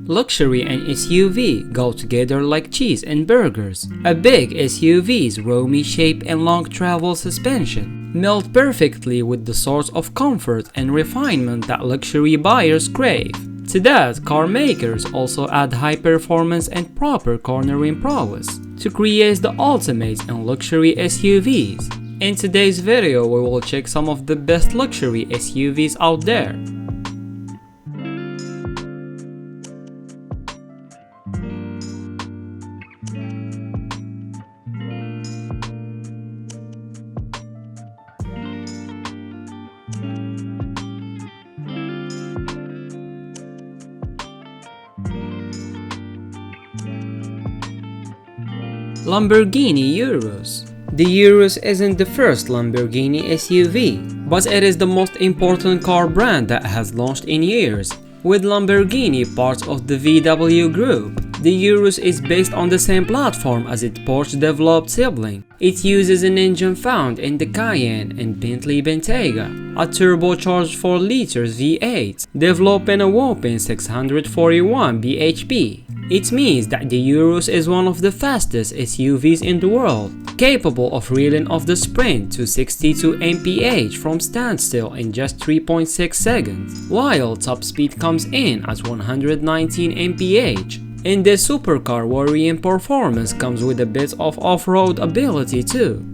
Luxury and SUV go together like cheese and burgers. A big SUV's roomy shape and long travel suspension meld perfectly with the sort of comfort and refinement that luxury buyers crave. To that, car makers also add high performance and proper cornering prowess to create the ultimate in luxury SUVs. In today's video, we will check some of the best luxury SUVs out there. Lamborghini Urus. The Urus isn't the first Lamborghini SUV, but it is the most important car brand that has launched in years. With Lamborghini part of the VW Group, the Urus is based on the same platform as its Porsche-developed sibling. It uses an engine found in the Cayenne and Bentley Bentayga, a turbocharged 4-liter V8, developing a whopping 641 bhp. It means that the Urus is one of the fastest SUVs in the world, capable of reeling off the sprint to 62 mph from standstill in just 3.6 seconds, while top speed comes in at 119 mph. In this supercar, worrying performance comes with a bit of off-road ability too.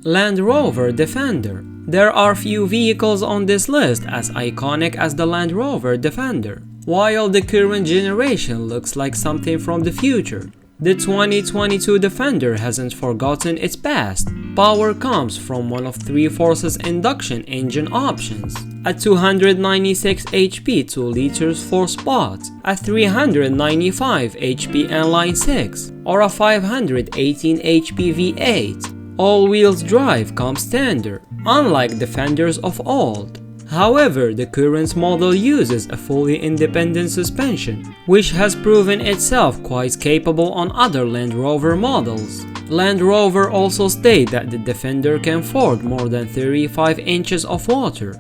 Land Rover Defender. There are few vehicles on this list as iconic as the Land Rover Defender. While the current generation looks like something from the future, the 2022 Defender hasn't forgotten its past. Power comes from one of 3-forces induction engine options, a 296 HP 2 liters 4-spot, a 395 HP inline 6, or a 518 HP V8. All-wheel drive comes standard, unlike Defenders of old. However, the current model uses a fully independent suspension, which has proven itself quite capable on other Land Rover models. Land Rover also state that the Defender can ford more than 35 inches of water.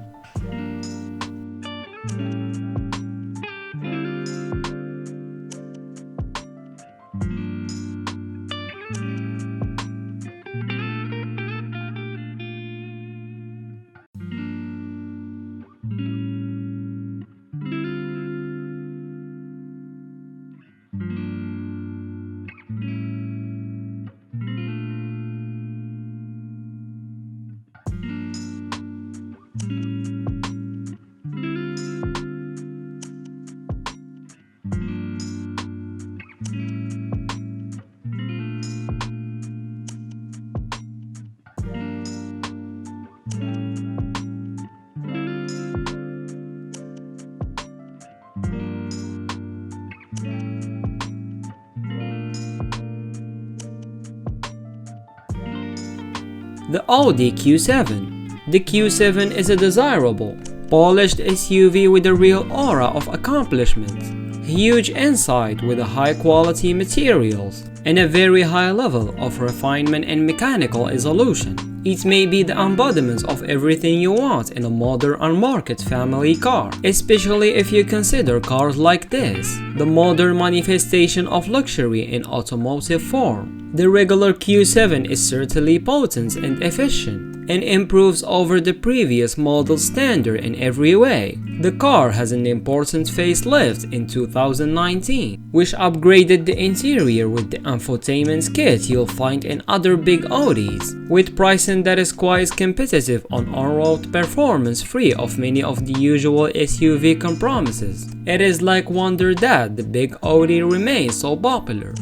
The Audi Q7. The Q7 is a desirable, polished SUV with a real aura of accomplishment, huge insight with a high-quality materials, and a very high level of refinement and mechanical resolution. It may be the embodiment of everything you want in a modern on-market family car, especially if you consider cars like this, the modern manifestation of luxury in automotive form. The regular Q7 is certainly potent and efficient, and improves over the previous model standard in every way. The car has an important facelift in 2019, which upgraded the interior with the infotainment kit you'll find in other big Audis, with pricing that is quite competitive on-road performance, free of many of the usual SUV compromises. It is like wonder that the big Audi remains so popular.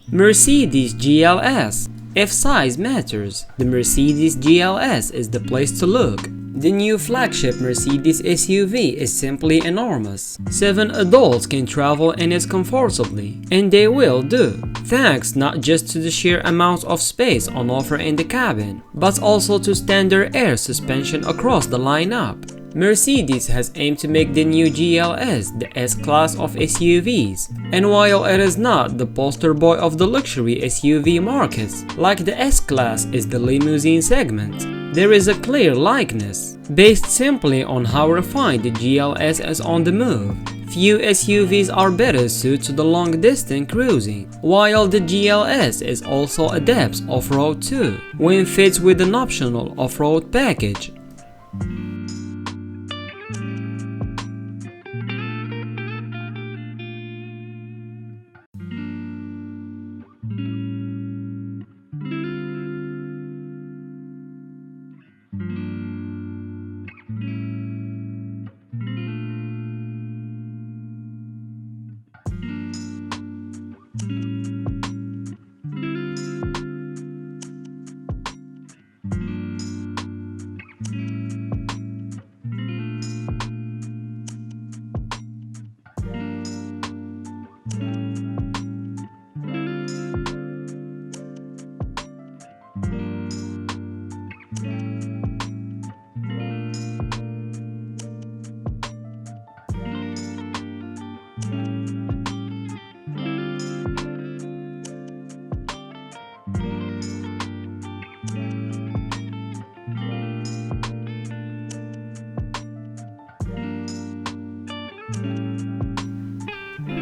Mercedes GLS. If size matters, the Mercedes GLS is the place to look. The new flagship Mercedes SUV is simply enormous. 7 adults can travel in it comfortably, and they will do, thanks not just to the sheer amount of space on offer in the cabin, but also to standard air suspension across the lineup. Mercedes has aimed to make the new GLS the S-Class of SUVs, and while it is not the poster boy of the luxury SUV market, like the S-Class is the limousine segment, there is a clear likeness, based simply on how refined the GLS is on the move. Few SUVs are better suited to the long-distance cruising, while the GLS is also adept off-road too, when fits with an optional off-road package.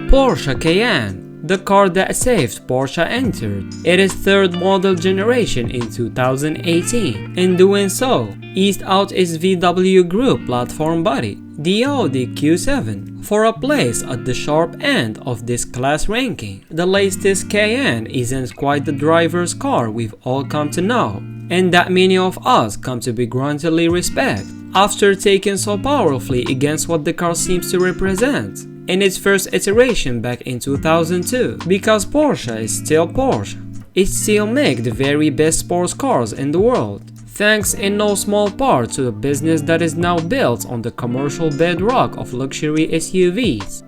Porsche Cayenne, the car that saved Porsche entered. It is third model generation in 2018. In doing so, eased out its VW Group platform body, the Audi Q7, for a place at the sharp end of this class ranking. The latest Cayenne isn't quite the driver's car we've all come to know, and that many of us come to begrudgingly respect, after taking so powerfully against what the car seems to represent in its first iteration back in 2002, because Porsche is still Porsche. It still makes the very best sports cars in the world, thanks in no small part to a business that is now built on the commercial bedrock of luxury SUVs.